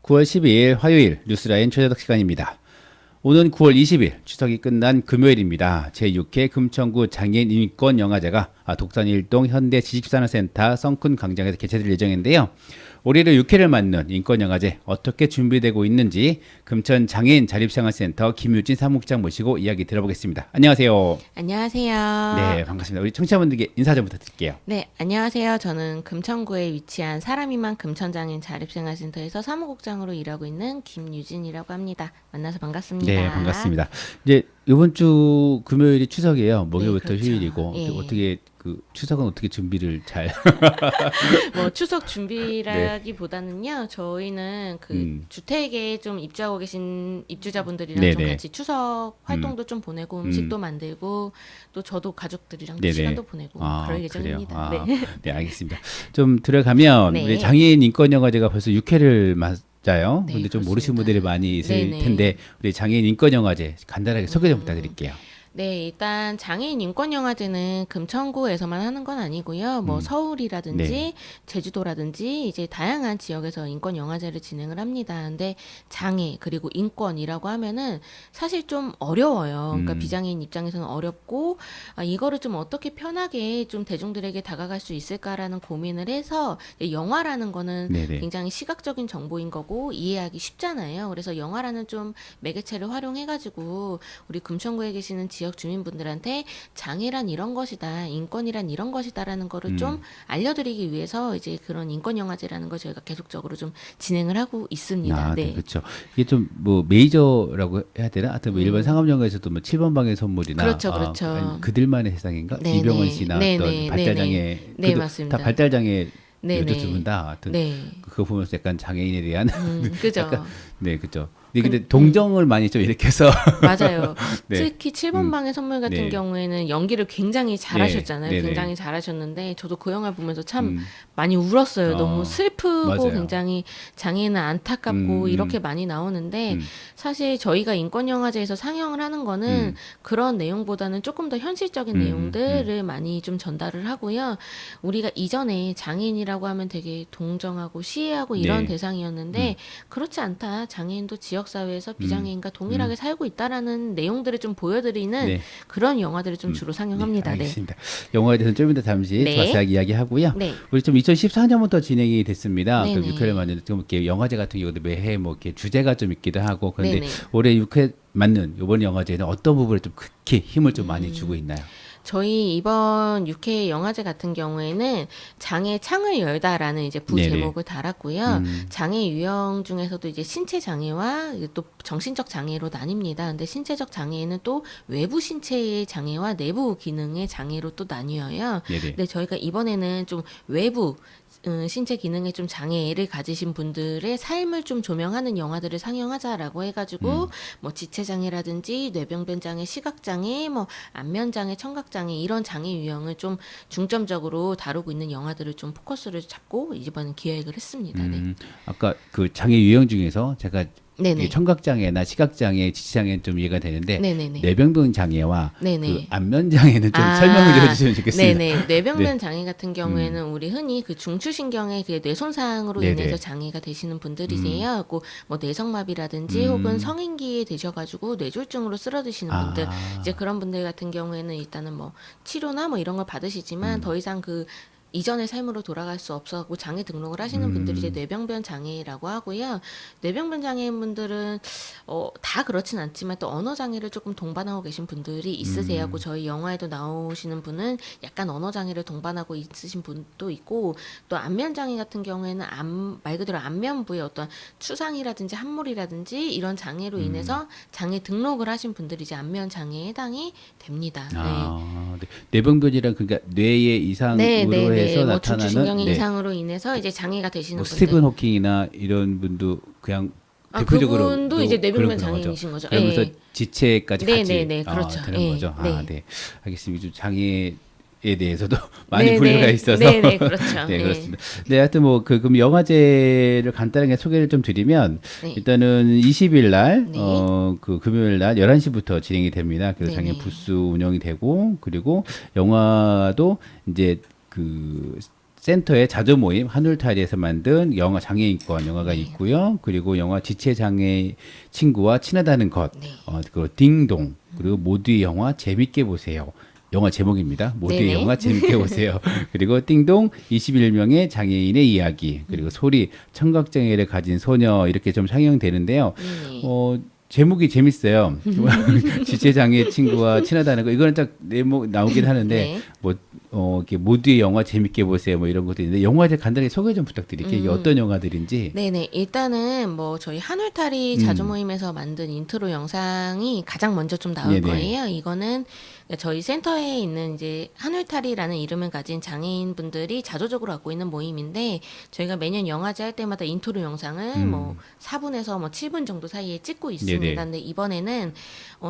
9월 12일 화요일 뉴스라인 최저덕 시간입니다. 오는 9월 20일 추석이 끝난 금요일입니다. 제6회 금천구 장애인 인권영화제가 독산 일동 현대 지식산업센터 성큰 광장에서 개최될 예정인데요. 올해로 6회를 맞는 인권영화제 어떻게 준비되고 있는지 금천 장애인 자립생활센터 김유진 사무국장 모시고 이야기 들어보겠습니다. 안녕하세요. 안녕하세요. 네, 반갑습니다. 우리 청취자분들께 인사 좀 부탁드릴게요. 네, 안녕하세요. 저는 금천구에 위치한 사람이만 금천장애인 자립생활센터에서 사무국장으로 일하고 있는 김유진이라고 합니다. 만나서 반갑습니다. 네, 반갑습니다. 이제 이번 주 금요일이 추석이에요. 목요일부터 네, 그렇죠. 휴일이고 예. 어떻게 추석은 어떻게 준비를 잘? 뭐 추석 준비라기보다는요. 저희는 주택에 좀 입주하고 계신 입주자분들이랑 네네. 좀 같이 추석 활동도 좀 보내고 음식도 만들고 또 저도 가족들이랑 네네. 시간도 보내고 그럴 예정입니다. 그래요? 네. 네, 알겠습니다. 좀 들어가면 네. 우리 장애인 인권영화제가 벌써 6회를 맞아요. 네, 근데 좀 그렇습니다. 모르시는 분들이 많이 있을 네네. 텐데 우리 장애인 인권영화제 간단하게 소개 좀 부탁드릴게요. 네, 일단 장애인 인권영화제는 금천구에서만 하는 건 아니고요. 뭐 서울이라든지 네. 제주도라든지 이제 다양한 지역에서 인권영화제를 진행을 합니다. 근데 장애 그리고 인권이라고 하면은 사실 좀 어려워요. 그러니까 비장애인 입장에서는 어렵고 이거를 좀 어떻게 편하게 좀 대중들에게 다가갈 수 있을까라는 고민을 해서 영화라는 거는 네네. 굉장히 시각적인 정보인 거고 이해하기 쉽잖아요. 그래서 영화라는 좀 매개체를 활용해가지고 우리 금천구에 계시는 지역 주민분들한테 장애란 이런 것이다, 인권이란 이런 것이다라는 거를 좀 알려드리기 위해서 이제 그런 인권영화제라는 걸 저희가 계속적으로 좀 진행을 하고 있습니다. 네, 그렇죠. 이게 좀 뭐 메이저라고 해야 되나? 하여튼 뭐 일반 상업영화에서도 뭐 7번 방의 선물이나 그렇죠, 그렇죠. 아니, 그들만의 세상인가? 네네. 이병헌 씨나 네네. 어떤 발달장애 네, 맞습니다. 다 발달장애 네네. 여자 두 분 다 하여튼 네. 그거 보면서 약간 장애인에 대한 그죠. 약간 네, 그렇죠. 근데 동정을 많이 좀 일으켜서 맞아요. 네. 특히 7번 방의 선물 같은 네. 경우에는 연기를 굉장히 잘하셨잖아요. 네, 네네. 굉장히 잘하셨는데 저도 그 영화를 보면서 참 많이 울었어요. 너무 슬프고 맞아요. 굉장히 장애인은 안타깝고 이렇게 많이 나오는데 사실 저희가 인권영화제에서 상영을 하는 거는 그런 내용보다는 조금 더 현실적인 내용들을 많이 좀 전달을 하고요. 우리가 이전에 장애인이라고 하면 되게 동정하고 시해하고 이런 네. 대상이었는데 그렇지 않다. 장애인도 지역사회에서 비장애인과 동일하게 살고 있다라는 내용들을 좀 보여드리는 네. 그런 영화들을 좀 주로 상영합니다. 네. 알겠습니다. 영화에 대해서는 좀 이따 잠시 네. 자세하게 이야기하고요. 네. 우리 좀 2014년부터 진행이 됐습니다. 그 네네. 6회를 맞는 좀 이렇게 영화제 같은 경우도 매해 뭐 이렇게 주제가 좀 있기도 하고 그런데 네네. 올해 6회 맞는 이번 영화제는 어떤 부분에 좀 극히 힘을 좀 많이 주고 있나요? 저희 이번 6회 영화제 같은 경우에는 장애 창을 열다라는 이제 네네. 부제목을 달았고요. 장애 유형 중에서도 이제 신체 장애와 또 정신적 장애로 나뉩니다. 근데 신체적 장애에는 또 외부 신체의 장애와 내부 기능의 장애로 또 나뉘어요. 네네. 근데 저희가 이번에는 좀 외부 신체 기능에 좀 장애를 가지신 분들의 삶을 좀 조명하는 영화들을 상영하자라고 해가지고 뭐 지체 장애라든지 뇌병변 장애, 시각 장애, 뭐 안면 장애, 청각 장애 이런 장애 유형을 좀 중점적으로 다루고 있는 영화들을 좀 포커스를 잡고 이번 기획을 했습니다. 네. 아까 그 장애 유형 중에서 제가 네네. 이게 청각장애나 시각장애, 지체장애는 좀 이해가 되는데 네네네. 뇌병변 장애와 네네. 그 안면장애는 좀 설명을 좀 해주시면 좋겠습니다. 네네. 뇌병변 네. 장애 같은 경우에는 우리 흔히 그 중추신경의 그 뇌손상으로 네네. 인해서 장애가 되시는 분들이세요. 그 뭐 뇌성마비라든지 혹은 성인기에 되셔가지고 뇌졸중으로 쓰러지시는 분들, 이제 그런 분들 같은 경우에는 일단은 뭐 치료나 뭐 이런 걸 받으시지만 더 이상 그 이전의 삶으로 돌아갈 수 없어고 장애 등록을 하시는 분들이 이제 뇌병변 장애라고 하고요. 뇌병변 장애인분들은 다 그렇진 않지만 또 언어 장애를 조금 동반하고 계신 분들이 있으세요. 그 저희 영화에도 나오시는 분은 약간 언어 장애를 동반하고 있으신 분도 있고 또 안면 장애 같은 경우에는 말 그대로 안면부의 어떤 추상이라든지 함몰이라든지 이런 장애로 인해서 장애 등록을 하신 분들이 이제 안면 장애에 해당이 됩니다. 네. 뇌병변이란 그러니까 뇌의 이상으로 해서 뭐 나타나는 중추신경의 이상으로 인해서 이제 장애가 되시는 뭐 분들. 스티븐 호킹이나 이런 분도 그냥 대표적으로 그분도 이제 뇌병변 그런 장애인이신 거죠. 그러면서 예. 지체까지 같이 네네네, 그렇죠. 되는 예, 거죠. 네. 네. 알겠습니다. 좀 장애에 대해서도 많이 네네. 분류가 있어서 네네, 그렇죠. 네, 네. 그렇습니다. 네, 하여튼 뭐 그럼 영화제를 간단하게 소개를 좀 드리면 네. 일단은 20일 날 네. 그 금요일 날 11시부터 진행이 됩니다. 그래서 네네. 장애 부스 운영이 되고 그리고 영화도 이제 그 센터의 자조 모임 한울타리에서 만든 영화 장애인권 영화가 네. 있고요. 그리고 영화 지체장애 친구와 친하다는 것, 네. 그리고 딩동, 그리고 모두의 영화 재밌게 보세요. 영화 제목입니다. 모두의 네네. 영화 재밌게 보세요. 그리고 띵동 21명의 장애인의 이야기, 그리고 소리 청각장애를 가진 소녀 이렇게 좀 상영되는데요. 네네. 제목이 재밌어요. 지체장애 친구와 친하다는 거 이거는 딱 내목 나오긴 하는데 네. 이렇게 모두의 영화 재밌게 보세요. 뭐 이런 것도 있는데 영화들 간단히 소개 좀 부탁드릴게요. 이게 어떤 영화들인지. 네네. 일단은 뭐 저희 한울타리 자주 모임에서 만든 인트로 영상이 가장 먼저 좀 나올 네네. 거예요. 이거는 저희 센터에 있는 이제 한울타리라는 이름을 가진 장애인분들이 자조적으로 갖고 있는 모임인데 저희가 매년 영화제 할 때마다 인트로 영상을 뭐 4분에서 뭐 7분 정도 사이에 찍고 있습니다. 네네. 근데 이번에는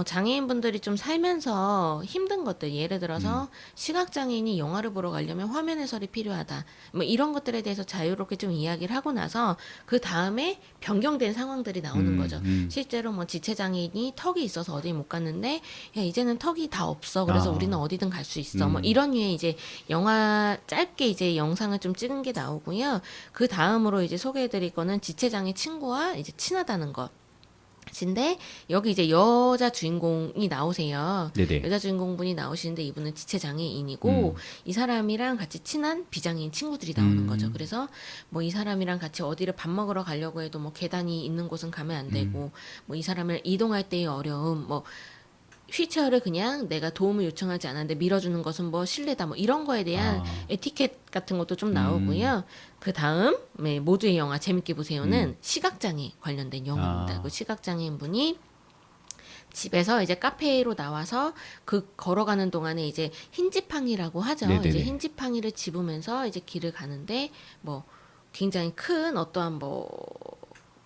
장애인분들이 좀 살면서 힘든 것들 예를 들어서 시각장애인이 영화를 보러 가려면 화면 해설이 필요하다. 뭐 이런 것들에 대해서 자유롭게 좀 이야기를 하고 나서 그 다음에 변경된 상황들이 나오는 거죠. 실제로 뭐 지체장애인이 턱이 있어서 어디 못 갔는데 야 이제는 턱이 다 없어. 그래서 우리는 어디든 갈 수 있어. 뭐 이런 류의 이제 영화 짧게 이제 영상을 좀 찍은 게 나오고요. 그 다음으로 이제 소개해드릴 거는 지체장애 친구와 이제 친하다는 것. 인데 여기 이제 여자 주인공이 나오세요. 네네. 여자 주인공분이 나오시는데 이분은 지체 장애인이고 이 사람이랑 같이 친한 비장애인 친구들이 나오는 거죠. 그래서 뭐 이 사람이랑 같이 어디를 밥 먹으러 가려고 해도 뭐 계단이 있는 곳은 가면 안 되고 뭐 이 사람을 이동할 때의 어려움 뭐 휠체어를 그냥 내가 도움을 요청하지 않았는데 밀어주는 것은 뭐 실례다 뭐 이런 거에 대한 에티켓 같은 것도 좀 나오고요. 그 다음 모두의 영화 재밌게 보세요는 시각장애 관련된 영화입니다. 그 시각장애인 분이 집에서 이제 카페로 나와서 그 걸어가는 동안에 이제 흰지팡이라고 하죠. 네네네. 이제 흰지팡이를 집으면서 이제 길을 가는데 뭐 굉장히 큰 어떠한 뭐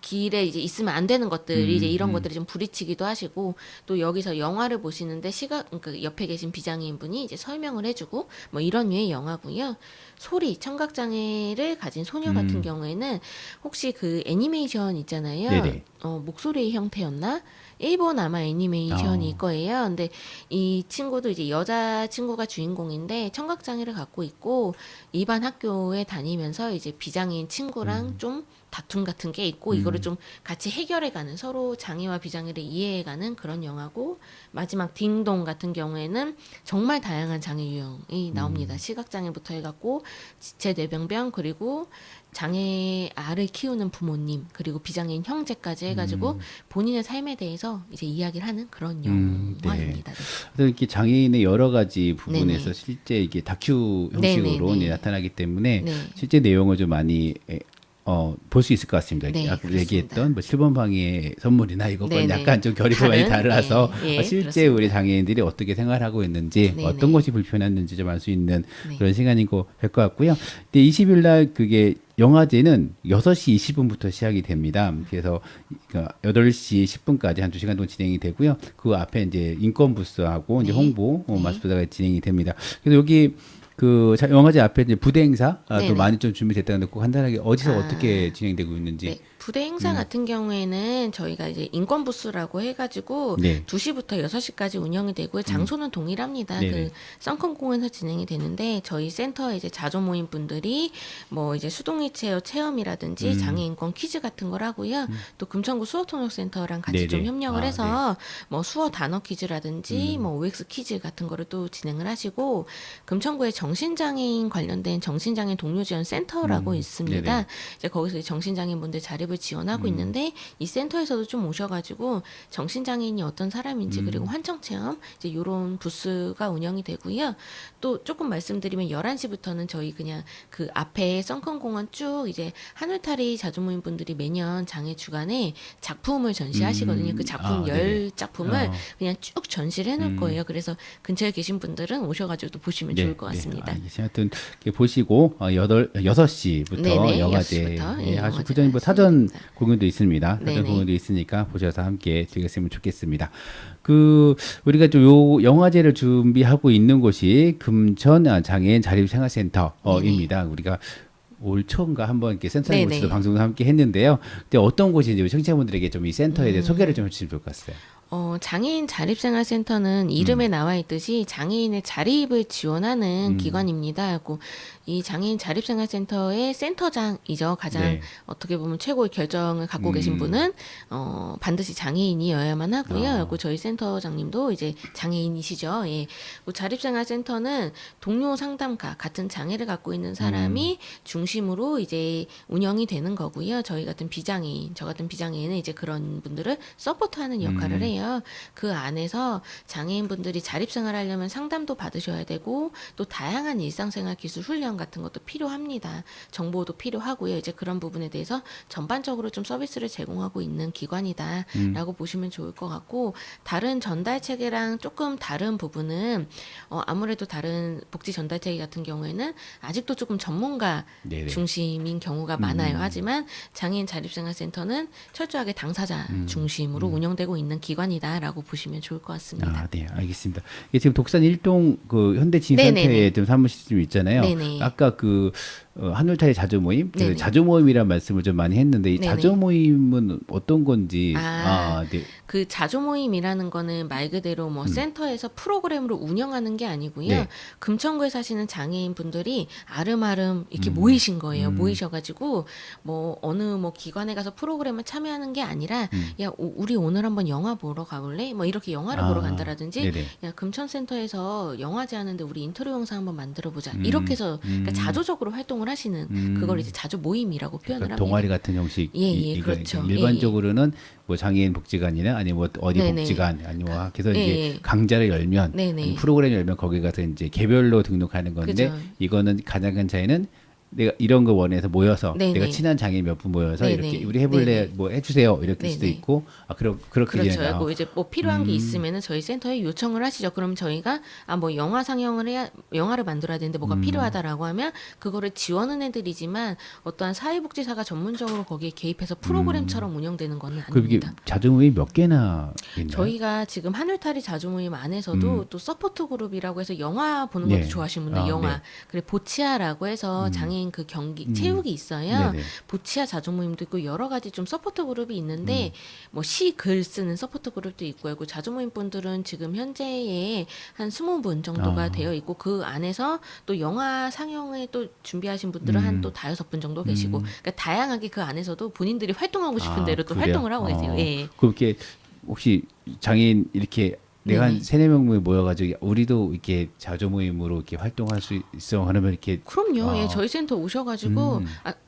길에 이제 있으면 안 되는 것들이 이제 이런 것들이 좀 부딪히기도 하시고 또 여기서 영화를 보시는데 그러니까 옆에 계신 비장애인 분이 이제 설명을 해주고 뭐 이런 류의 영화고요. 소리 청각장애를 가진 소녀 같은 경우에는 혹시 그 애니메이션 있잖아요. 네네. 목소리의 형태였나? 일본 아마 애니메이션일 거예요. 근데 이 친구도 이제 여자 친구가 주인공인데 청각장애를 갖고 있고 일반 학교에 다니면서 이제 비장애인 친구랑 좀 다툼 같은 게 있고 이거를 좀 같이 해결해가는 서로 장애와 비장애를 이해해가는 그런 영화고 마지막 딩동 같은 경우에는 정말 다양한 장애 유형이 나옵니다. 시각장애부터 해갖고 지체 뇌병변 그리고 장애 아를 키우는 부모님 그리고 비장애인 형제까지 해가지고 본인의 삶에 대해서 이제 이야기를 하는 그런 영화입니다. 네. 그래서 이렇게 장애인의 여러 가지 부분에서 네네. 실제 이게 다큐 형식으로 네네네. 나타나기 때문에 네. 실제 내용을 좀 많이 볼 수 있을 것 같습니다. 네, 아까 그렇습니다. 얘기했던 뭐 7번 방의 선물이나 이것과는 네네. 약간 좀 결이 많이 다른, 달라서 예, 실제 그렇습니다. 우리 장애인들이 어떻게 생활하고 있는지 네네. 어떤 것이 불편했는지 좀 알 수 있는 네. 그런 시간이고 될 것 같고요. 근데 20일 날 그게 영화제는 6시 20분부터 시작이 됩니다. 그래서 8시 10분까지 한 2시간 동안 진행이 되고요. 그 앞에 이제 인권 부스하고 이제 네. 홍보 네. 마스부다가 진행이 됩니다. 그래서 여기 영화제 앞에 이제 부대 행사 또 네네. 많이 좀 준비됐다는데 꼭 간단하게 어디서 어떻게 진행되고 있는지. 네, 부대 행사 같은 경우에는 저희가 이제 인권 부스라고 해가지고 네. 2시부터 6시까지 운영이 되고요. 장소는 동일합니다. 네네. 그 썬큰 공원에서 진행이 되는데 저희 센터에 이제 자조 모임 분들이 뭐 이제 수동 휠체어 체험이라든지 장애 인권 퀴즈 같은 걸 하고요. 또 금천구 수어통역센터랑 같이 네네. 좀 협력을 아, 해서 뭐 수어 단어 퀴즈라든지 뭐 OX 퀴즈 같은 거를 또 진행을 하시고 금천구에 정신장애인 관련된 정신장애인 동료 지원 센터라고 있습니다. 네네. 이제 거기서 정신장애인 분들 자립을 지원하고 있는데 이 센터에서도 좀 오셔가지고 정신장애인이 어떤 사람인지 그리고 환청체험 이제 이런 부스가 운영이 되고요. 또 조금 말씀드리면 11시부터는 저희 그냥 그 앞에 썬큰공원 쭉 이제 한울타리 자주모임 분들이 매년 장애 주간에 작품을 전시하시거든요. 그 작품 네네. 10작품을 그냥 쭉 전시를 해놓을 거예요. 그래서 근처에 계신 분들은 오셔가지고 또 보시면 좋을 것 같습니다. 네, 알겠습니다. 하여튼 이렇게 보시고 6시부터 네네, 영화제 6시 부터, 예, 아주 영화제가 그전에 뭐 사전 시작됩니다. 공연도 있습니다. 사전 네네. 공연도 있으니까 보셔서 함께 즐겼으면 좋겠습니다. 우리가 좀 요 영화제를 준비하고 있는 곳이 금천 장애인 자립생활센터입니다. 우리가 올 초인가 한번 이렇게 센터에 네네. 오셔서 방송을 함께 했는데요. 근데 어떤 곳인지 우리 청취자분들에게 좀 이 센터에 대해 소개를 좀 해주시면 좋을 것 같아요. 장애인 자립생활센터는 이름에 나와 있듯이 장애인의 자립을 지원하는 기관입니다. 그리고 이 장애인 자립생활센터의 센터장이죠. 가장 네. 어떻게 보면 최고의 결정을 갖고 계신 분은 반드시 장애인이어야만 하고요. 그리고 저희 센터장님도 이제 장애인이시죠. 예. 그리고 자립생활센터는 동료 상담가 같은 장애를 갖고 있는 사람이 중심으로 이제 운영이 되는 거고요. 저희 같은 비장애인, 저 같은 비장애인은 이제 그런 분들을 서포트하는 역할을 해요. 그 안에서 장애인분들이 자립생활하려면 상담도 받으셔야 되고 또 다양한 일상생활 기술 훈련 같은 것도 필요합니다. 정보도 필요하고요. 이제 그런 부분에 대해서 전반적으로 좀 서비스를 제공하고 있는 기관이다라고 보시면 좋을 것 같고 다른 전달 체계랑 조금 다른 부분은 아무래도 다른 복지 전달 체계 같은 경우에는 아직도 조금 전문가 네네. 중심인 경우가 많아요. 하지만 장애인 자립생활센터는 철저하게 당사자 중심으로 운영되고 있는 기관이다라고 보시면 좋을 것 같습니다. 아, 네, 알겠습니다. 이게 지금 독산 일동 그 현대진흥센터에 네네네. 좀 사무실 좀 있잖아요. 네네. 아까 그 한울타의 자조 모임, 그 네네. 자조 모임이란 말씀을 좀 많이 했는데 이 네네. 자조 모임은 어떤 건지 네. 그 자조 모임이라는 거는 말 그대로 뭐 센터에서 프로그램으로 운영하는 게 아니고요. 네. 금천구에 사시는 장애인 분들이 아름아름 이렇게 모이신 거예요. 모이셔가지고 뭐 어느 뭐 기관에 가서 프로그램을 참여하는 게 아니라 야 우리 오늘 한번 영화 보러 가볼래? 뭐 이렇게 영화를 보러 간다라든지 네네. 야 금천센터에서 영화제 하는데 우리 인터뷰 영상 한번 만들어 보자. 이렇게 해서 그러니까 자조적으로 활동을 하시는 그걸 이제 자조 모임이라고 표현을 그러니까 합니다. 동아리 같은 형식. 그렇죠. 일반적으로는 뭐 장애인 복지관이나 아니면 뭐 어디 네네. 복지관 아니면 그래서 예, 이제 예. 강좌를 열면 네네. 아니면 프로그램을 열면 거기 가서 이제 개별로 등록하는 건데 그죠. 이거는 가장 큰 차이는 내가 이런 거 원해서 모여서 네네. 내가 친한 장애인 몇 분 모여서 네네. 이렇게 우리 해볼래 네네. 뭐 해주세요 이렇게 수도 네네. 있고 그렇게 그렇죠. 되나요? 그리고 이제 뭐 필요한 게 있으면은 저희 센터에 요청을 하시죠. 그럼 저희가 뭐 영화 상영을 해야 영화를 만들어야 되는데 뭐가 필요하다라고 하면 그거를 지원은 해드리지만 어떠한 사회복지사가 전문적으로 거기에 개입해서 프로그램처럼 운영되는 건 그럼 이게 아닙니다. 자조모임 몇 개나 있나요? 저희가 지금 하늘타리 자주모임 안에서도 또 서포트 그룹이라고 해서 영화 보는 네. 것도 좋아하시는 분들 영화 네. 그리고 보치아라고 해서 장애인 그 경기 체육이 있어요. 네네. 보치아 자주모임도 있고 여러 가지 좀 서포트 그룹이 있는데 뭐 시 글 쓰는 서포트 그룹도 있고요. 그 자주모임 분들은 지금 현재에 한 20분 정도가 되어 있고 그 안에서 또 영화 상영을 또 준비하신 분들은 한 또 5분 정도 계시고 그러니까 다양하게 그 안에서도 본인들이 활동하고 싶은 대로 또 그래요? 활동을 하고 계세요. 예. 그럼 이렇게 혹시 장애인 이렇게 내가 한 네네. 3-4명 모여가지고 우리도 이렇게 자조 모임으로 이렇게 활동할 수 있어 하면 이렇게 그럼요. 예, 아. 저희 센터 오셔가지고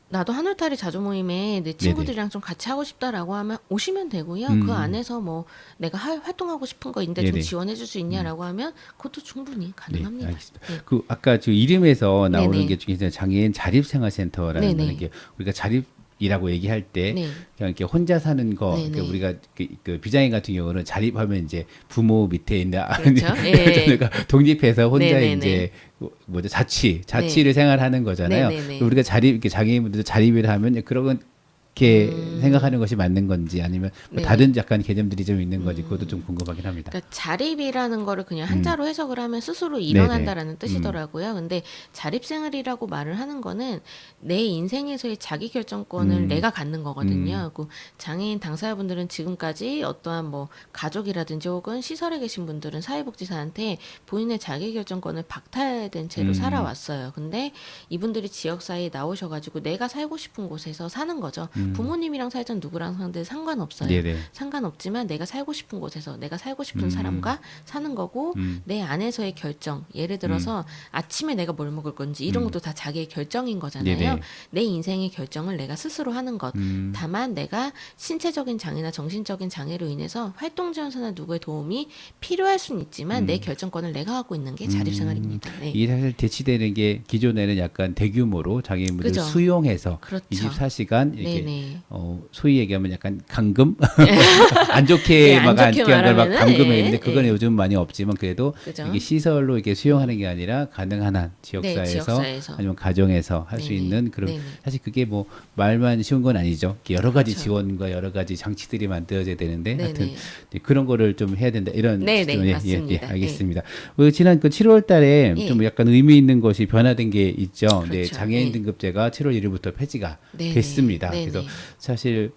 나도 하늘타리 자조 모임에 내 친구들이랑 네네. 좀 같이 하고 싶다라고 하면 오시면 되고요. 그 안에서 뭐 내가 활동하고 싶은 거 있는데 좀 네네. 지원해줄 수 있냐라고 하면 그것도 충분히 네, 가능합니다. 알겠습니다. 네. 그 아까 저 이름에서 나오는 네네. 게 중에 장애인 자립생활센터라는 네네. 거는 게 우리가 자립이라고 얘기할 때 네. 그냥 이렇게 혼자 사는 거 네네. 그러니까 우리가 그 비장애인 같은 경우는 자립하면 이제 부모 밑에 있는 그렇죠. 예. 그러니까 독립해서 혼자 네네네. 이제 뭐죠 자치를 생활하는 거잖아요. 네네네. 우리가 이렇게 장애인분들도 자립을 하면 그런 이렇게 생각하는 것이 맞는 건지 아니면 뭐 네네. 다른 약간 개념들이 좀 있는 건지 그것도 좀 궁금하긴 합니다. 그러니까 자립이라는 거를 그냥 한자로 해석을 하면 스스로 일어난다라는 뜻이더라고요. 근데 자립생활이라고 말을 하는 거는 내 인생에서의 자기 결정권을 내가 갖는 거거든요. 그 장애인 당사자분들은 지금까지 어떠한 뭐 가족이라든지 혹은 시설에 계신 분들은 사회복지사한테 본인의 자기 결정권을 박탈된 채로 살아왔어요. 근데 이분들이 지역사회에 나오셔가지고 내가 살고 싶은 곳에서 사는 거죠. 부모님이랑 살든 누구랑 살든 상관없어요. 네네. 상관없지만 내가 살고 싶은 곳에서 내가 살고 싶은 사람과 사는 거고 내 안에서의 결정 예를 들어서 아침에 내가 뭘 먹을 건지 이런 것도 다 자기의 결정인 거잖아요. 네네. 내 인생의 결정을 내가 스스로 하는 것 다만 내가 신체적인 장애나 정신적인 장애로 인해서 활동지원사나 누구의 도움이 필요할 수는 있지만 내 결정권을 내가 갖고 있는 게 자립생활입니다. 네. 이게 사실 대치되는 게 기존에는 약간 대규모로 장애인분들 그죠. 수용해서 그렇죠. 24시간 이렇게 네네. 소위 얘기하면 약간 감금 안 좋게 네, 안 막 좋게 막 말하면은, 감금했는데 예, 그건 예. 요즘 많이 없지만 그래도 그죠. 이게 시설로 이렇게 수용하는 게 아니라 가능한 한 지역사회에서, 지역사회에서. 아니면 가정에서 할 수 네네. 있는 그런 네네. 사실 그게 뭐 말만 쉬운 건 아니죠. 이렇게 여러 가지 그렇죠. 지원과 여러 가지 장치들이 만들어져야 되는데 네네. 하여튼 이제 그런 거를 좀 해야 된다 이런 네네, 지점. 맞습니다. 알겠습니다. 지난 그 7월 달에 예. 좀 약간 의미 있는 것이 변화된 게 있죠. 네, 그렇죠. 장애인 예. 등급제가 7월 1일부터 폐지가 네네. 됐습니다. 네네. 그래서 사실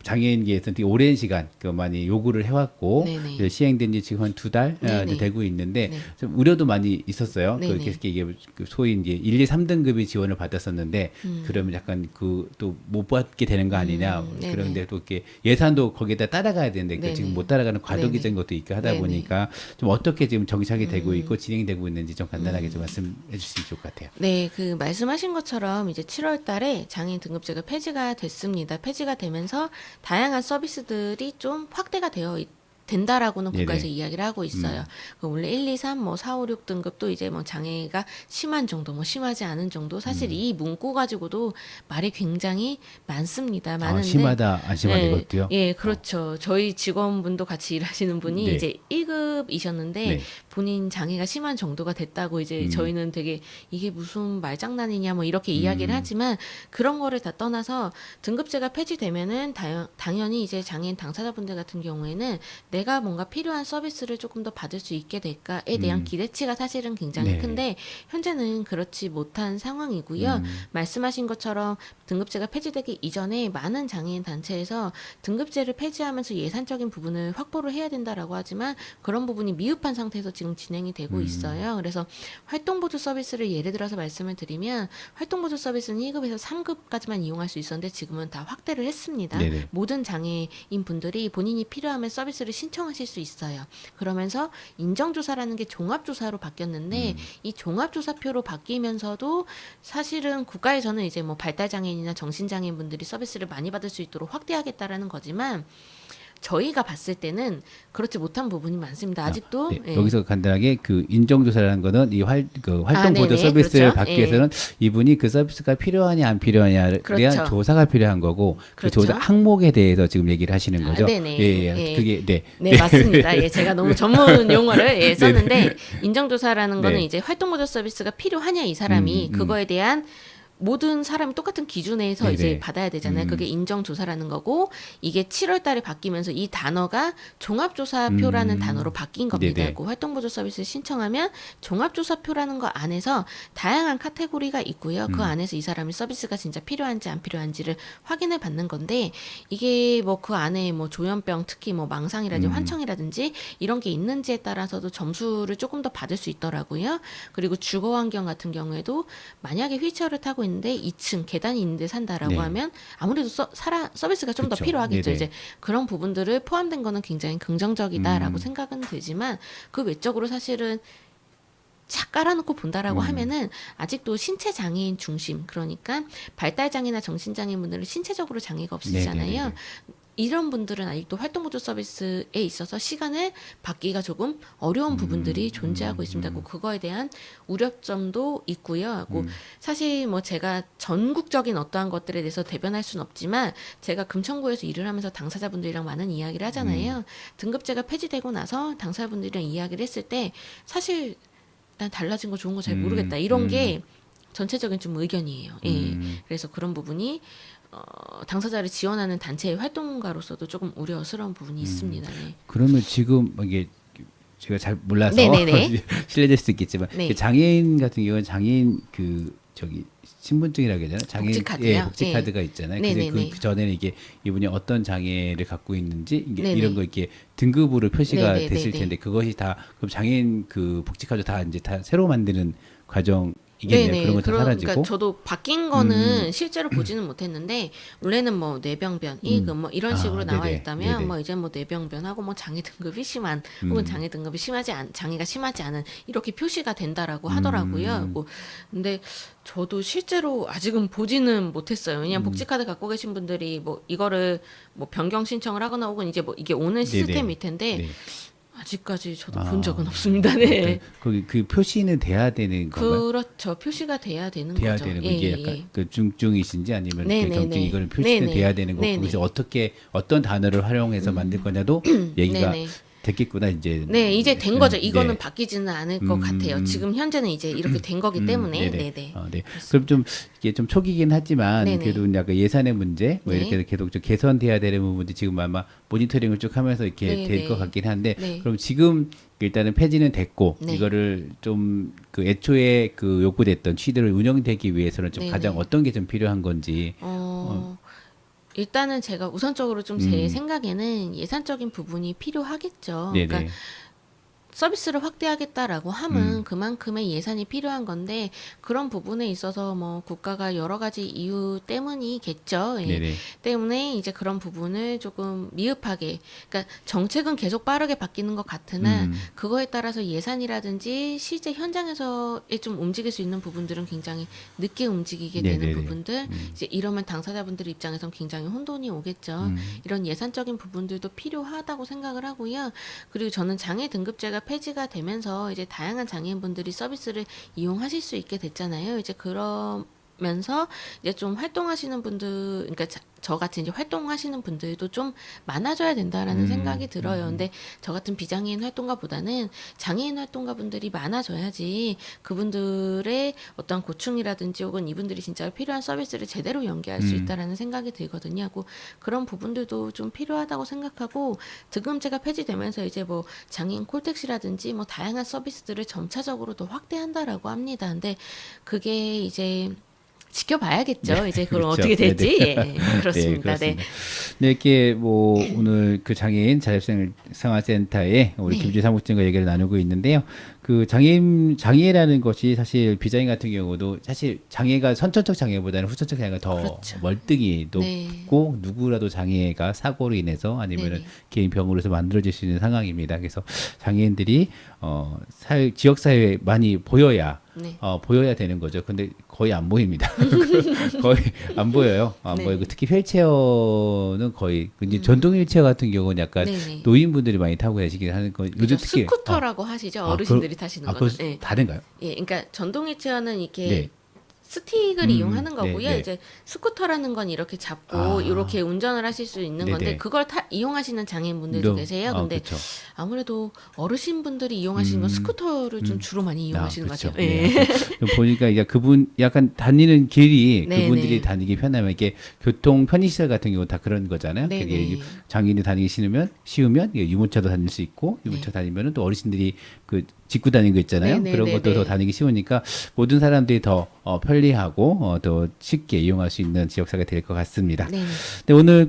장애인계에서는 되게 오랜 시간 그 많이 요구를 해왔고 네네. 이제 시행된 지 지금 한 2달 네네. 되고 있는데 네. 좀 우려도 많이 있었어요. 네네. 그렇게 이게 그 소위 이제 1, 2, 3등급이 지원을 받았었는데 음. 그러면 약간 그 또 못 받게 되는 거 아니냐. 네네. 그런데 또 이렇게 예산도 거기에다 따라가야 되는데 그 네네. 지금 못 따라가는 과도기적인 네네. 것도 있고 하다 네네. 보니까 좀 어떻게 지금 정착이 되고 있고 진행되고 있는지 좀 간단하게 좀 말씀해 주시면 좋을 것 같아요. 네, 그 말씀하신 것처럼 이제 7월 달에 장애인 등급제가 폐지가 됐습니다. 폐지가 되면서 다양한 서비스들이 좀 확대가 된다라고는 네네. 국가에서 이야기를 하고 있어요. 그 원래 1, 2, 3, 뭐 4, 5, 6등급도 이제 뭐 장애가 심한 정도, 뭐 심하지 않은 정도. 사실 이 문구 가지고도 말이 굉장히 많습니다. 많은데 심하다, 안 심하다 예, 이것도요? 예, 그렇죠. 저희 직원분도 같이 일하시는 분이 네. 이제 1급이셨는데 네. 본인 장애가 심한 정도가 됐다고 이제 저희는 되게 이게 무슨 말장난이냐 뭐 이렇게 이야기를 하지만 그런 거를 다 떠나서 등급제가 폐지되면은 당연히 이제 장애인 당사자분들 같은 경우에는 내가 뭔가 필요한 서비스를 조금 더 받을 수 있게 될까에 대한 기대치가 사실은 굉장히 네. 큰데 현재는 그렇지 못한 상황이고요. 말씀하신 것처럼 등급제가 폐지되기 이전에 많은 장애인 단체에서 등급제를 폐지하면서 예산적인 부분을 확보를 해야 된다라고 하지만 그런 부분이 미흡한 상태에서 지금 진행이 되고 있어요. 그래서 활동보조 서비스를 예를 들어서 말씀을 드리면 활동보조 서비스는 1급에서 3급까지만 이용할 수 있었는데 지금은 다 확대를 했습니다. 네네. 모든 장애인 분들이 본인이 필요하면 서비스를 신청하실 수 있어요. 그러면서 인정조사라는 게 종합조사로 바뀌었는데 이 종합조사표로 바뀌면서도 사실은 국가에서는 이제 뭐 발달장애인이나 정신장애인 분들이 서비스를 많이 받을 수 있도록 확대하겠다라는 거지만 저희가 봤을 때는 그렇지 못한 부분이 많습니다. 아직도 네, 예. 여기서 간단하게 그 인정조사라는 거는 이 활동 보조 네네. 서비스를 그렇죠. 받기 예. 위해서는 이분이 그 서비스가 필요하냐 안 필요하냐에 대한 그렇죠. 조사가 필요한 거고 그 그렇죠. 조사 항목에 대해서 지금 얘기를 하시는 거죠. 네네. 예, 예. 예. 그게 네. 네, 맞습니다. 예, 제가 너무 전문 용어를 예, 썼는데 인정조사라는 거는 네. 이제 활동보조 서비스가 필요하냐 이 사람이 그거에 대한 모든 사람이 똑같은 기준에서 네네. 이제 받아야 되잖아요. 그게 인정조사라는 거고 이게 7월 달에 바뀌면서 이 단어가 종합조사표라는 단어로 바뀐 겁니다. 네네. 그 활동보조 서비스를 신청하면 종합조사표라는 거 안에서 다양한 카테고리가 있고요. 그 안에서 이 사람이 서비스가 진짜 필요한지 안 필요한지를 확인을 받는 건데 이게 뭐 그 안에 뭐 조현병 특히 뭐 망상이라든지 환청이라든지 이런 게 있는지에 따라서도 점수를 조금 더 받을 수 있더라고요. 그리고 주거 환경 같은 경우에도 만약에 휠체어를 타고 있는데 2층 계단이 있는데 산다라고 네. 하면 아무래도 서비스가 좀 더 그쵸. 필요하겠죠. 네네. 이제 그런 부분들을 포함된 거는 굉장히 긍정적이다라고 생각은 되지만 그 외적으로 사실은 착 깔아놓고 본다라고 하면은 아직도 신체 장애인 중심 그러니까 발달 장애나 정신 장애인 분들은 신체적으로 장애가 없으시잖아요. 네네네네. 이런 분들은 아직도 활동보조 서비스에 있어서 시간을 받기가 조금 어려운 부분들이 존재하고 있습니다. 그거에 대한 우려점도 있고요. 사실 뭐 제가 전국적인 어떠한 것들에 대해서 대변할 수는 없지만 제가 금천구에서 일을 하면서 당사자분들이랑 많은 이야기를 하잖아요. 등급제가 폐지되고 나서 당사자분들이랑 이야기를 했을 때 사실 난 달라진 거 좋은 거 잘 모르겠다. 이런 게 전체적인 좀 의견이에요. 예. 그래서 그런 부분이 당사자를 지원하는 단체의 활동가로서도 조금 우려스러운 부분이 있습니다. 네. 그러면 지금 이게 제가 잘 몰라서 네네네. 실례될 수 있겠지만 네. 그 장애인 같은 경우는 장애인 그 저기 신분증이라고 해야 되나? 장애인 복지카드요? 예, 복지 예. 카드가 있잖아요. 네네네. 그 전에는 이게 이분이 어떤 장애를 갖고 있는지 이게 네네. 이런 거 이렇게 등급으로 표시가 네네네네. 됐을 텐데 그것이 다 그럼 장애인 그 복지 카드 다 이제 다 새로 만드는 과정이겠네요. 그런 거 다 사라지고. 그러니까 저도 바뀐 거는 실제로 보지는 못했는데 원래는 뭐 뇌병변, 이급 뭐 이런 식으로 나와 네네. 있다면 네네. 뭐 이제 뭐 뇌병변하고 뭐 장애 등급이 심한 혹은 장애 등급이 장애가 심하지 않은 이렇게 표시가 된다라고 하더라고요. 뭐 근데 저도 실제로 아직은 보지는 못했어요. 왜냐면 복지카드 갖고 계신 분들이 뭐 이거를 뭐 변경 신청을 하거나 혹은 이제 뭐 이게 오는 시스템일 텐데 네. 아직까지 저도 본 적은 없습니다. 네. 거기 그 표시는 돼야 되는 건가요? 그렇죠. 표시가 돼야 되는 돼야 거죠. 되는 거 예, 이게 예, 약간 예. 그 중증이신지 아니면 네네네. 경증 이거는 표시는 네네. 돼야 되는 거고 네네. 그래서 어떻게 어떤 단어를 활용해서 만들 거냐도 얘기가 네네. 됐겠구나 이제. 네, 이제 된 거죠. 이거는 네. 바뀌지는 않을 것 같아요. 지금 현재는 이제 이렇게 된 거기 때문에. 네네. 네네. 네. 그럼 좀 이게 좀 초기긴 하지만 네네. 그래도 약간 예산의 문제 뭐 네. 이렇게 계속 좀 개선돼야 되는 부분들이 지금 아마 모니터링을 쭉 하면서 이렇게 네네. 될 것 같긴 한데 네. 그럼 지금 일단은 폐지는 됐고 네. 이거를 좀 그 애초에 그 요구됐던 취지를 운영되기 위해서는 좀 네네. 가장 어떤 게 좀 필요한 건지. 일단은 제가 우선적으로 좀 제 생각에는 예산적인 부분이 필요하겠죠. 네네. 그러니까 서비스를 확대하겠다라고 함은 그만큼의 예산이 필요한 건데 그런 부분에 있어서 뭐 국가가 여러 가지 이유 때문이겠죠. 예. 네네. 때문에 이제 그런 부분을 조금 미흡하게, 그러니까 정책은 계속 빠르게 바뀌는 것 같으나 그거에 따라서 예산이라든지 실제 현장에서에 좀 움직일 수 있는 부분들은 굉장히 늦게 움직이게 되는 네네네. 부분들, 이제 이러면 당사자분들 입장에선 굉장히 혼돈이 오겠죠. 이런 예산적인 부분들도 필요하다고 생각을 하고요. 그리고 저는 장애 등급제가 폐지가 되면서 이제 다양한 장애인분들이 서비스를 이용하실 수 있게 됐잖아요. 이제 그러면서 이제 좀 활동하시는 분들, 그러니까 저 같은 이제 활동하시는 분들도 좀 많아져야 된다라는 생각이 들어요. 근데 저 같은 비장애인 활동가보다는 장애인 활동가분들이 많아져야지 그분들의 어떤 고충이라든지 혹은 이분들이 진짜 필요한 서비스를 제대로 연계할 수 있다라는 생각이 들거든요. 하고 그런 부분들도 좀 필요하다고 생각하고 등급제가 폐지되면서 이제 뭐 장애인 콜택시라든지 뭐 다양한 서비스들을 점차적으로 더 확대한다라고 합니다. 근데 그게 이제 지켜봐야겠죠. 이제 그럼 그렇죠. 어떻게 될지. 네네. 예, 그렇습니다. 네. 그렇습니다. 네, 이렇게 뭐 오늘 그 장애인 자립생활센터에 우리 네. 김지 사무총과 얘기를 나누고 있는데요. 그 장애라는 것이 사실 비장애 같은 경우도 사실 장애가 선천적 장애보다는 후천적 장애가 더 그렇죠. 월등히 네. 높고 누구라도 장애가 사고로 인해서 아니면은 네네. 개인 병으로 해서 만들어질 수 있는 상황입니다. 그래서 장애인들이 지역 사회에 많이 보여야 네. 보여야 되는 거죠. 근데 거의 안 보입니다. 거의 안 보여요. 안 네. 보이고 특히 휠체어는 거의 이제 전동 휠체어 같은 경우는 약간 네네. 노인분들이 많이 타고 계시긴 하는 거. 요즘 그죠. 특히 스쿠터라고 하시죠. 어르신들이 타시는 거는. 그거 예. 다른가요? 예. 그러니까 전동 휠체어는 이렇게 네. 스틱을 이용하는 네, 거고요. 네. 이제 스쿠터라는 건 이렇게 잡고 이렇게 운전을 하실 수 있는 네네. 건데 그걸 이용하시는 장애인분들도 계세요. 근데 그렇죠. 아무래도 어르신분들이 이용하시는 건 스쿠터를 좀 주로 많이 이용하시는 것 그렇죠. 같아요. 예. 보니까 이제 그분 약간 다니는 길이 네, 그분들이 네. 다니기 편하면 이게 교통 편의시설 같은 경우 다 그런 거잖아요. 네, 그게 네. 장애인이 다니기 쉬우면 이게 유모차도 다닐 수 있고 유모차 다니면은 또 어르신들이 그 짚고 다니는 거 있잖아요. 네, 네, 그런 네, 것도 네. 더 다니기 쉬우니까 모든 사람들이 더 편리하고 더 쉽게 이용할 수 있는 지역사가 될 것 같습니다. 네. 근데 오늘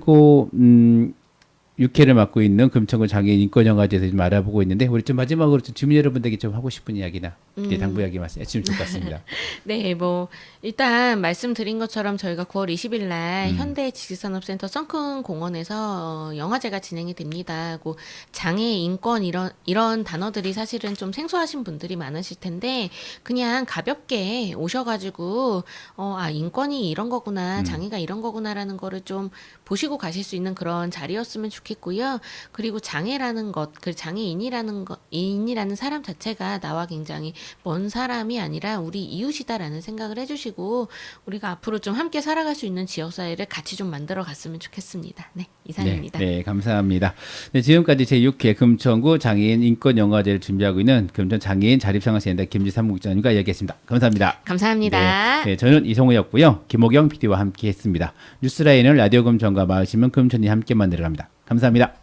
육회를 맡고 있는 금천구 장애인 인권영화제에 대해서 좀 알아보고 있는데 우리 좀 마지막으로 좀 주민 여러분들에게 좀 하고 싶은 이야기나 당부 이야기 말씀해주시면 좋을 것 같습니다. 네, 뭐 일단 말씀드린 것처럼 저희가 9월 20일 날 현대 지식산업센터 썬큰 공원에서 영화제가 진행이 됩니다. 고 장애 인권 이런 단어들이 사실은 좀 생소하신 분들이 많으실 텐데 그냥 가볍게 오셔가지고 인권이 이런 거구나, 장애가 이런 거구나라는 거를 좀 보시고 가실 수 있는 그런 자리였으면 좋겠고요. 그리고 장애라는 것, 그 인이라는 사람 자체가 나와 굉장히 먼 사람이 아니라 우리 이웃이다라는 생각을 해주시고 우리가 앞으로 좀 함께 살아갈 수 있는 지역사회를 같이 좀 만들어 갔으면 좋겠습니다. 네, 이상입니다. 네, 감사합니다. 네, 지금까지 제6회 금천구 장애인 인권영화제를 준비하고 있는 금천 장애인 자립생활센터 김지삼 국장님과 이야기했습니다. 감사합니다. 감사합니다. 네, 저는 이성우였고요. 김호경 PD와 함께했습니다. 뉴스라인은 라디오 금천과 마을신문 금천이 함께 만들어갑니다. 감사합니다.